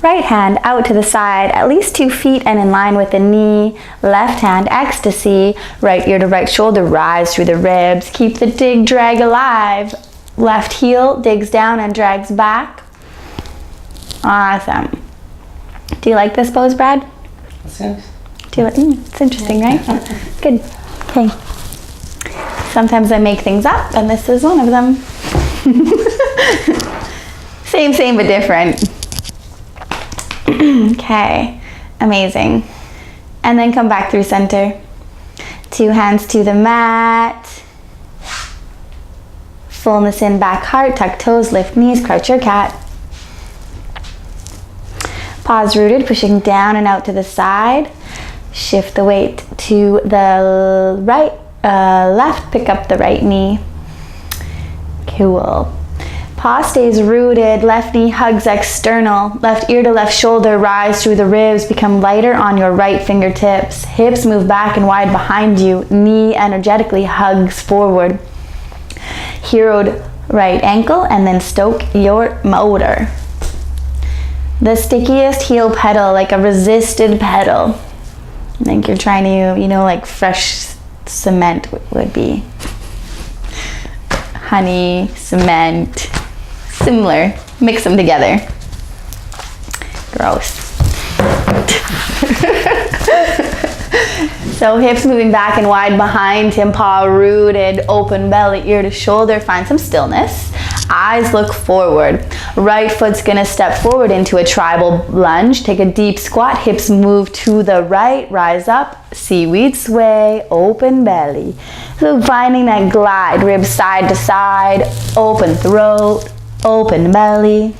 Right hand out to the side, at least 2 feet and in line with the knee. Left hand, ecstasy. Right ear to right shoulder, rise through the ribs. Keep the dig, drag alive. Left heel digs down and drags back. Awesome. Do you like this pose, Brad? Yes. Do you like, it's interesting, right? Good. Okay. Sometimes I make things up, and this is one of them. Same, but different. Okay, Amazing. And then come back through center. 2 hands to the mat. Fullness in back heart, tuck toes, lift knees, crouch your cat. Paws rooted, pushing down and out to the side. Shift the weight to the right, left, pick up the right knee. Cool. Paw stays rooted, left knee hugs external, left ear to left shoulder, rise through the ribs, become lighter on your right fingertips. Hips move back and wide behind you, knee energetically hugs forward. Heroed right ankle and then stoke your motor. The stickiest heel pedal, like a resisted pedal. I think you're trying to, you know, like fresh cement would be. Honey, cement, similar. Mix them together. Gross. So hips moving back and wide behind him, paw rooted, open belly, ear to shoulder. Find some stillness. Eyes look forward. Right foot's gonna step forward into a tribal lunge. Take a deep squat, hips move to the right, rise up, seaweed sway, open belly. So finding that glide, ribs side to side, open throat, open belly.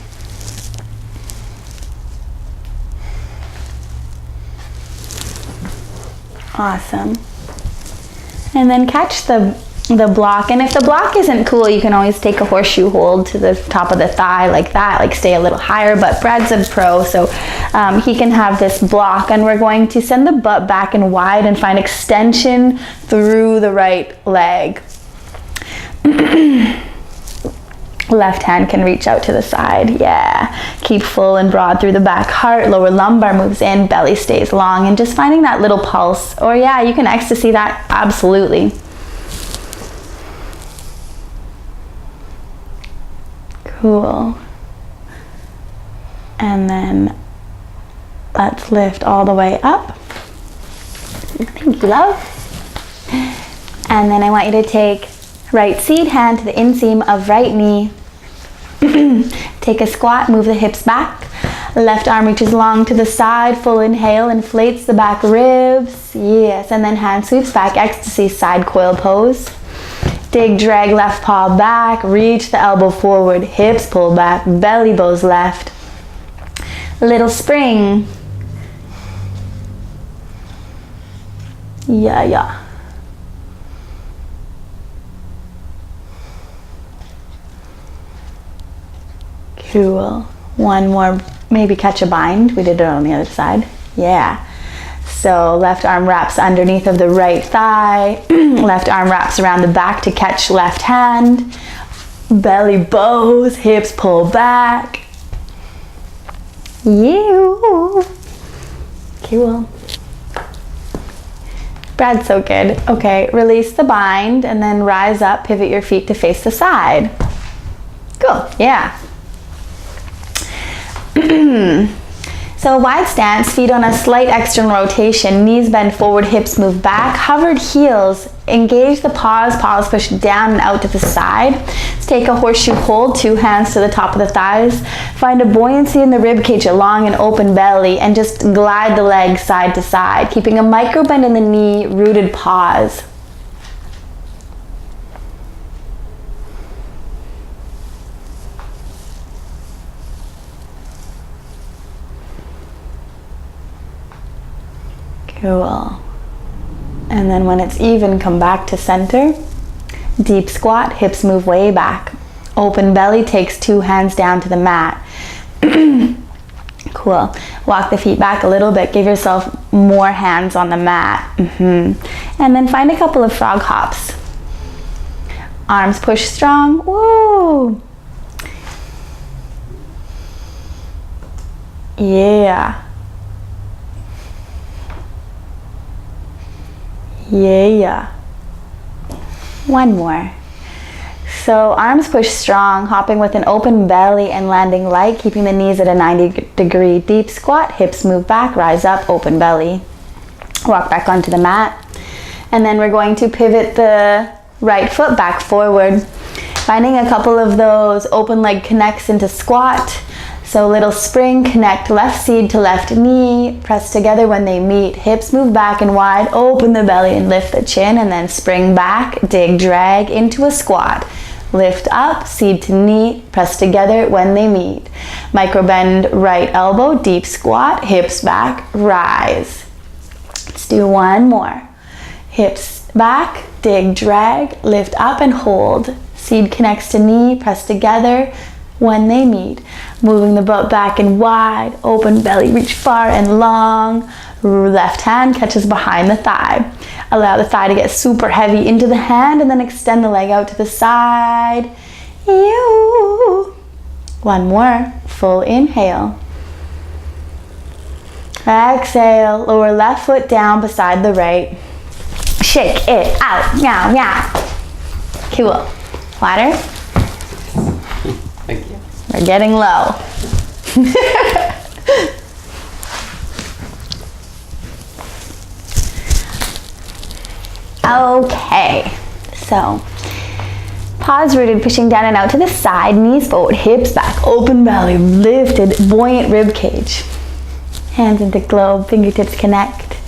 Awesome. And then catch the block, and if the block isn't cool, you can always take a horseshoe hold to the top of the thigh like that, like stay a little higher, but Brad's a pro, so he can have this block, and we're going to send the butt back and wide and find extension through the right leg. Left hand can reach out to the side, yeah. Keep full and broad through the back heart, lower lumbar moves in, belly stays long, and just finding that little pulse, or yeah, you can ecstasy that, absolutely. Cool. And then let's lift all the way up. Thank you, love. And then I want you to take right seed hand to the inseam of right knee. Take a squat, move the hips back. Left arm reaches long to the side, full inhale, inflates the back ribs. Yes, and then hand sweeps back, ecstasy, side coil pose. Dig, drag left paw back, reach the elbow forward, hips pull back, belly bows left. Little spring. Yeah, yeah. Cool. One more, maybe catch a bind. We did it on the other side. Yeah. So left arm wraps underneath of the right thigh. Left arm wraps around the back to catch left hand. Belly bows, hips pull back. You. Cool. Brad's so good. Okay, release the bind and then rise up, pivot your feet to face the side. Cool, yeah. So wide stance, feet on a slight external rotation, knees bend forward, hips move back, hovered heels, engage the paws, paws push down and out to the side. Let's take a horseshoe hold, 2 hands to the top of the thighs. Find a buoyancy in the rib cage, a long and open belly, and just glide the legs side to side, keeping a micro bend in the knee, rooted paws. Cool. And then when it's even, come back to center. Deep squat, hips move way back. Open belly takes 2 hands down to the mat. Cool. Walk the feet back a little bit. Give yourself more hands on the mat. And then find a couple of frog hops. Arms push strong. Woo! Yeah. Yeah. One more. So arms push strong, hopping with an open belly and landing light, keeping the knees at a 90-degree deep squat. Hips move back, rise up, open belly. Walk back onto the mat. And then we're going to pivot the right foot back forward. Finding a couple of those open leg connects into squat. So little spring, connect left seed to left knee, press together when they meet, hips move back and wide, open the belly and lift the chin, and then spring back, dig, drag into a squat. Lift up, seed to knee, press together when they meet. Micro bend right elbow, deep squat, hips back, rise. Let's do one more. Hips back, dig, drag, lift up and hold. Seed connects to knee, press together when they meet. Moving the butt back and wide, open belly, reach far and long. Left hand catches behind the thigh. Allow the thigh to get super heavy into the hand and then extend the leg out to the side. One more, full inhale. Exhale, lower left foot down beside the right. Shake it out, meow, meow. Cool. Water? Thank you. We're getting low. Okay, so paws rooted, pushing down and out to the side, knees forward, hips back, open belly, lifted, buoyant rib cage. Hands into globe, fingertips connect.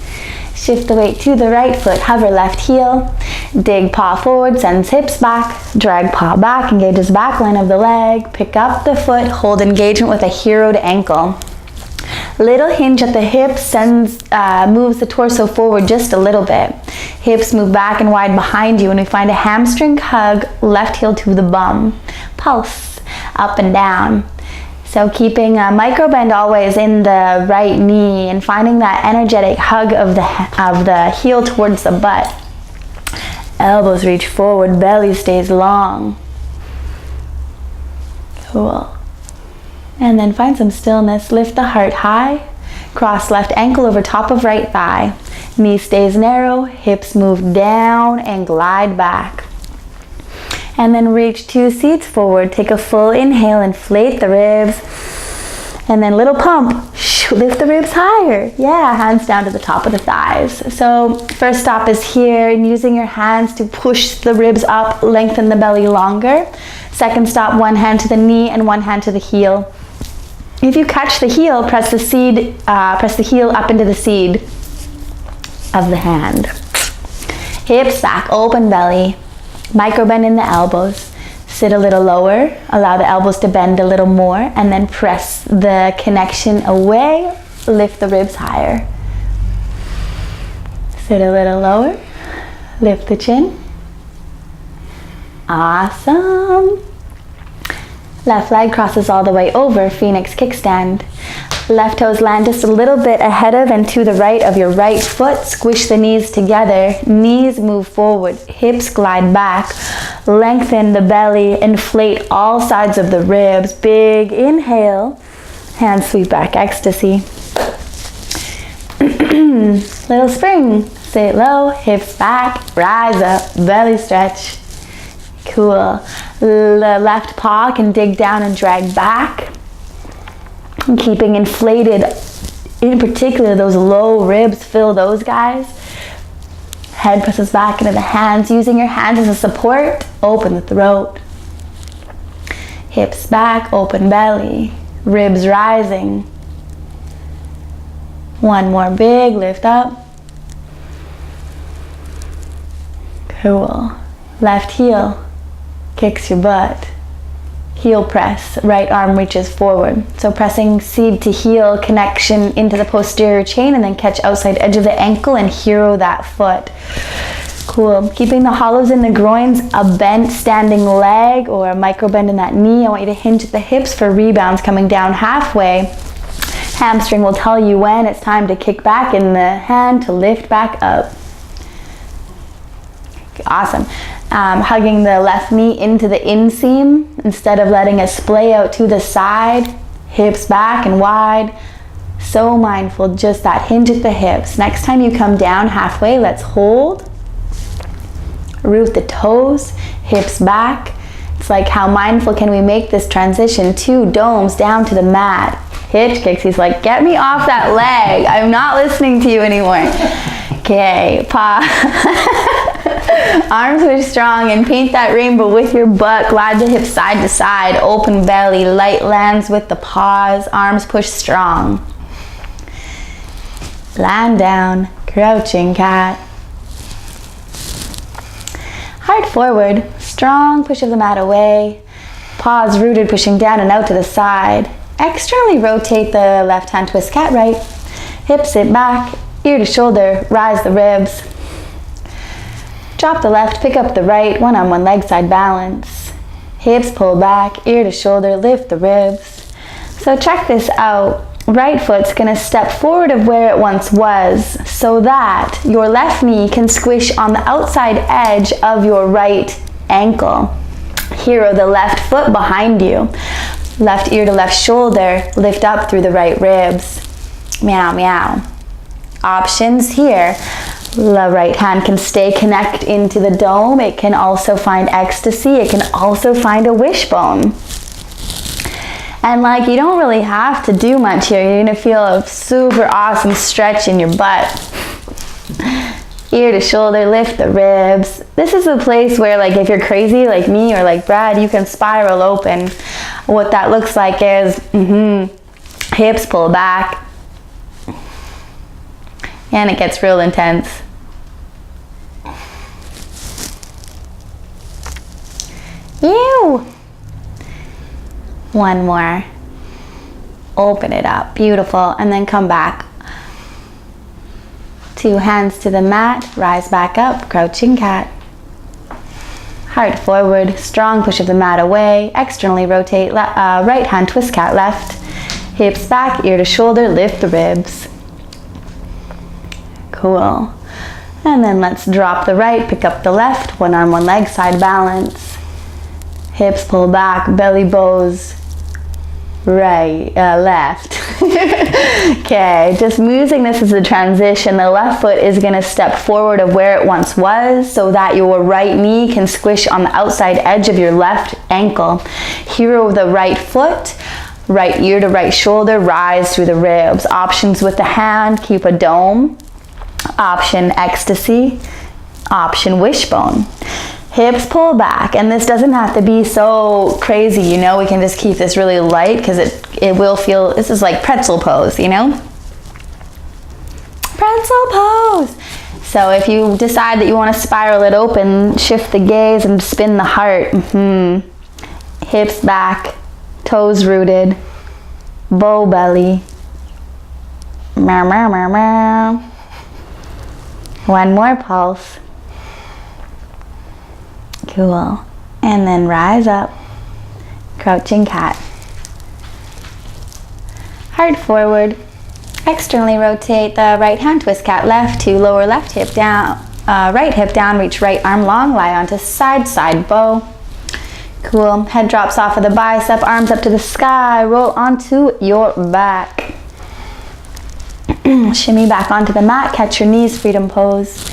Shift the weight to the right foot, hover left heel. Dig paw forward, sends hips back. Drag paw back, engages back line of the leg. Pick up the foot, hold engagement with a heroed ankle. Little hinge at the hips sends, moves the torso forward just a little bit. Hips move back and wide behind you, and we find a hamstring hug, left heel to the bum. Pulse, up and down. So keeping a micro bend always in the right knee and finding that energetic hug of the heel towards the butt. Elbows reach forward, belly stays long. Cool. And then find some stillness. Lift the heart high. Cross left ankle over top of right thigh. Knee stays narrow, hips move down and glide back. And then reach 2 seats forward. Take a full inhale, inflate the ribs. And then little pump, lift the ribs higher. Yeah, hands down to the top of the thighs. So first stop is here, and using your hands to push the ribs up, lengthen the belly longer. Second stop, one hand to the knee and one hand to the heel. If you catch the heel, press the heel up into the seed of the hand. Hips back, open belly. Micro bend in the elbows. Sit a little lower, allow the elbows to bend a little more, and then press the connection away, lift the ribs higher. Sit a little lower, lift the chin. Awesome. Left leg crosses all the way over, Phoenix kickstand. Left toes land just a little bit ahead of and to the right of your right foot. Squish the knees together. Knees move forward. Hips glide back. Lengthen the belly. Inflate all sides of the ribs. Big inhale. Hands sweep back. Ecstasy. Little spring. Sit low. Hips back. Rise up. Belly stretch. Cool. The left paw can dig down and drag back. And keeping inflated, in particular those low ribs, fill those guys. Head presses back into the hands, using your hands as a support. Open the throat. Hips back, open belly. Ribs rising. One more big lift up. Cool. Left heel kicks your butt. Heel press, right arm reaches forward. So pressing seed to heel, connection into the posterior chain, and then catch outside edge of the ankle and hero that foot. Cool. Keeping the hollows in the groins, a bent standing leg or a micro bend in that knee. I want you to hinge at the hips for rebounds coming down halfway. Hamstring will tell you when it's time to kick back in the hand to lift back up. Awesome. Hugging the left knee into the inseam instead of letting it splay out to the side. Hips back and wide. So mindful, just that hinge at the hips. Next time you come down halfway, let's hold. Root the toes, hips back. It's like, how mindful can we make this transition? 2 domes down to the mat. Hitch kicks, he's like, get me off that leg. I'm not listening to you anymore. Okay, paw. Arms push strong and paint that rainbow with your butt. Glide the hips side to side. Open belly. Light lands with the paws. Arms push strong. Land down. Crouching cat. Heart forward. Strong push of the mat away. Paws rooted, pushing down and out to the side. Externally rotate the left hand, twist cat right. Hips sit back. Ear to shoulder. Rise the ribs. Drop the left, pick up the right, one on one leg side balance. Hips pull back, ear to shoulder, lift the ribs. So check this out. Right foot's gonna step forward of where it once was so that your left knee can squish on the outside edge of your right ankle. Hero the left foot behind you. Left ear to left shoulder, lift up through the right ribs. Meow, meow. Options here. The right hand can stay connect into the dome. It can also find ecstasy. It can also find a wishbone. And like, you don't really have to do much here. You're gonna feel a super awesome stretch in your butt. Ear to shoulder, lift the ribs. This is a place where, like, if you're crazy like me or like Brad, you can spiral open. What that looks like is hips pull back. And it gets real intense. Ew. One more. Open it up. Beautiful. And then come back. 2 hands to the mat. Rise back up. Crouching cat. Heart forward. Strong push of the mat away. Externally rotate. Right hand twist cat left. Hips back. Ear to shoulder. Lift the ribs. Cool. And then let's drop the right, pick up the left, one on one leg side balance. Hips pull back, belly bows right, left. Okay, just using this as a transition. The left foot is gonna step forward of where it once was so that your right knee can squish on the outside edge of your left ankle. Hero the right foot. Right ear to right shoulder, rise through the ribs. Options with the hand, keep a dome. Option ecstasy, option wishbone. Hips pull back, and this doesn't have to be so crazy, you know, we can just keep this really light because it will feel, this is like pretzel pose, you know? Pretzel pose! So if you decide that you want to spiral it open, shift the gaze and spin the heart. Hips back, toes rooted, bow belly. Meow, meow, meow, meow. One more pulse. Cool. And then rise up. Crouching cat. Heart forward. Externally rotate the right hand, twist cat left to lower left hip down. Right hip down, reach right arm long, lie onto side, side bow. Cool. Head drops off of the bicep, arms up to the sky, roll onto your back. Shimmy back onto the mat, catch your knees, freedom pose.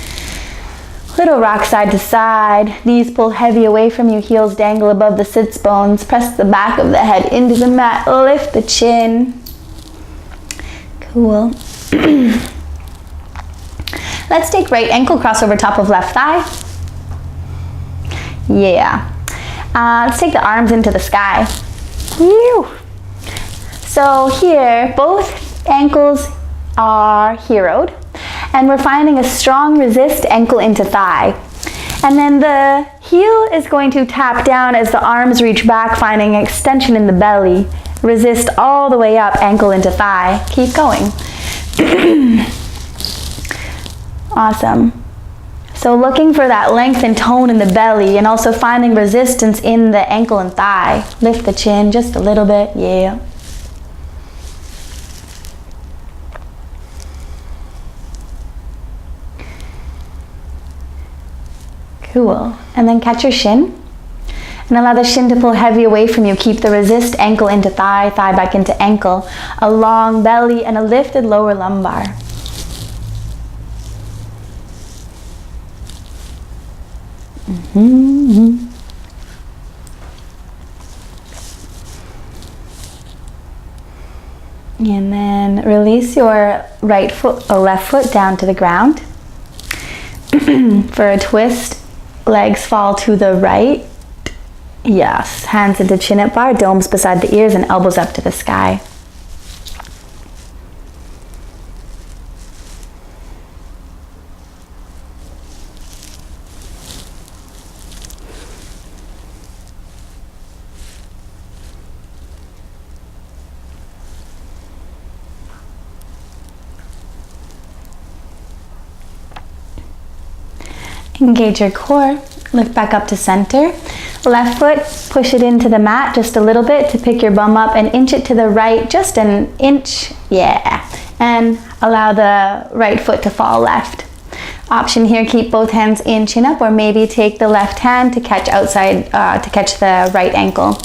Little rock side to side, knees pull heavy away from you, heels dangle above the sits bones. Press the back of the head into the mat, lift the chin. Cool. Let's take right ankle, cross over top of left thigh. Yeah. Let's take the arms into the sky. Whew. So here, both ankles are heroed, and we're finding a strong resist ankle into thigh. And then the heel is going to tap down as the arms reach back, finding extension in the belly. Resist all the way up, ankle into thigh. Keep going. Awesome. So looking for that length and tone in the belly, and also finding resistance in the ankle and thigh. Lift the chin just a little bit, yeah. Cool. And then catch your shin. And allow the shin to pull heavy away from you. Keep the resist, ankle into thigh, thigh back into ankle. A long belly and a lifted lower lumbar. And then release your right foot or left foot down to the ground for a twist Legs fall to the right. Yes, hands into chin-up bar, domes beside the ears and elbows up to the sky. Engage your core, lift back up to center. Left foot, push it into the mat just a little bit to pick your bum up and inch it to the right, just an inch, yeah. And allow the right foot to fall left. Option here, keep both hands in chin up, or maybe take the left hand to catch to catch the right ankle.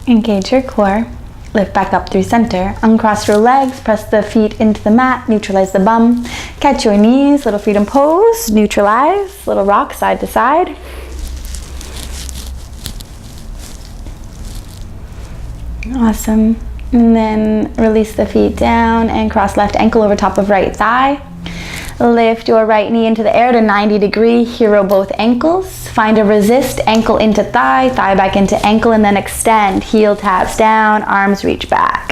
Engage your core, lift back up through center, uncross your legs, press the feet into the mat, neutralize the bum, catch your knees, little freedom pose, neutralize, little rock side to side. Awesome. And then release the feet down and cross left ankle over top of right thigh. Lift your right knee into the air to 90-degree, hero both ankles. Find a resist, ankle into thigh, thigh back into ankle, and then extend. Heel taps down, arms reach back.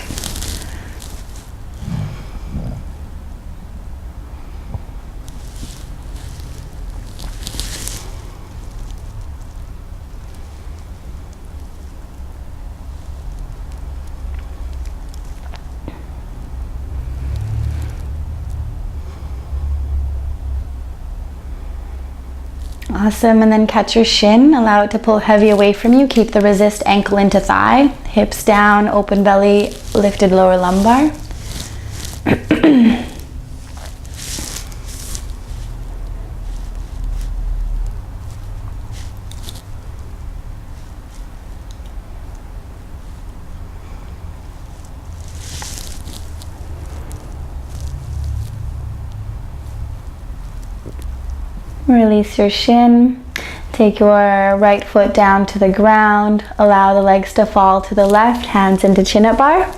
Awesome, and then catch your shin, allow it to pull heavy away from you. Keep the resist, ankle into thigh, hips down, open belly, lifted lower lumbar. Release your shin, take your right foot down to the ground, allow the legs to fall to the left, hands into chin-up bar.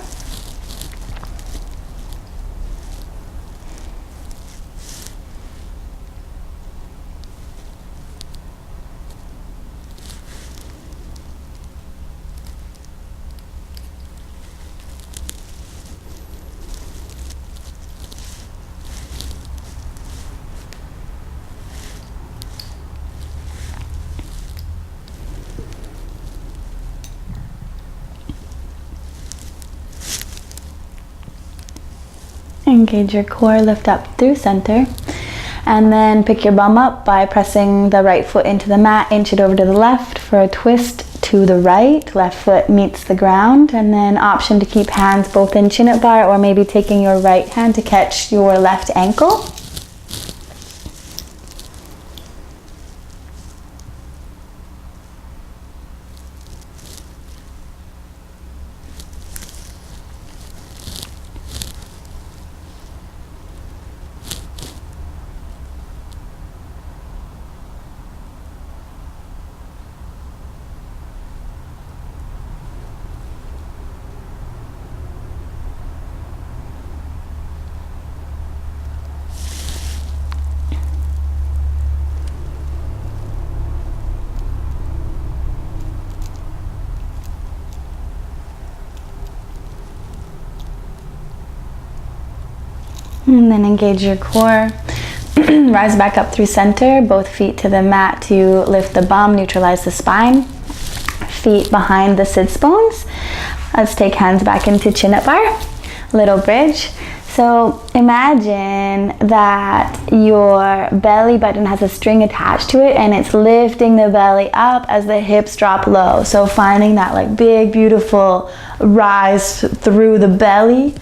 Engage your core, lift up through center, and then pick your bum up by pressing the right foot into the mat, inch it over to the left for a twist to the right. Left foot meets the ground, and then option to keep hands both in chin-up bar, or maybe taking your right hand to catch your left ankle. And then engage your core. Rise back up through center, both feet to the mat to lift the bum, neutralize the spine. Feet behind the sits bones. Let's take hands back into chin-up bar. Little bridge. So imagine that your belly button has a string attached to it and it's lifting the belly up as the hips drop low. So finding that like big, beautiful rise through the belly.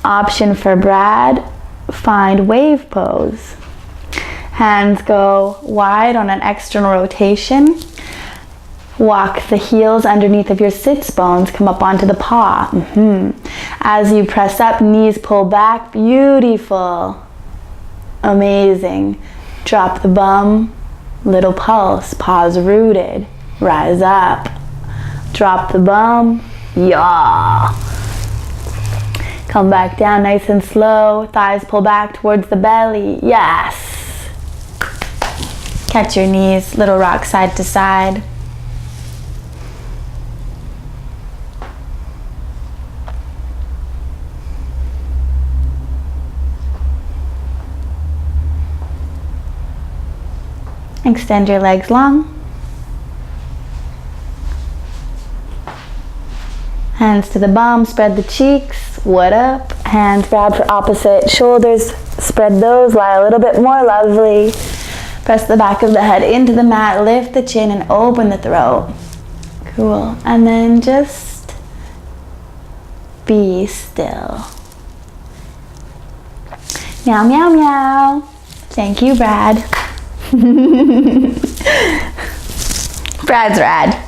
Option for Brad, find wave pose. Hands go wide on an external rotation. Walk the heels underneath of your sits bones, come up onto the paw. As you press up, knees pull back, beautiful. Amazing. Drop the bum, little pulse, paws rooted. Rise up. Drop the bum, yaw. Come back down nice and slow, thighs pull back towards the belly, yes. Catch your knees, little rock side to side. Extend your legs long. Hands to the bum, spread the cheeks. What up? Hands grab for opposite shoulders. Spread those, lie a little bit more, lovely. Press the back of the head into the mat, lift the chin and open the throat. Cool. And then just be still. Meow, meow, meow. Thank you, Brad. Brad's rad.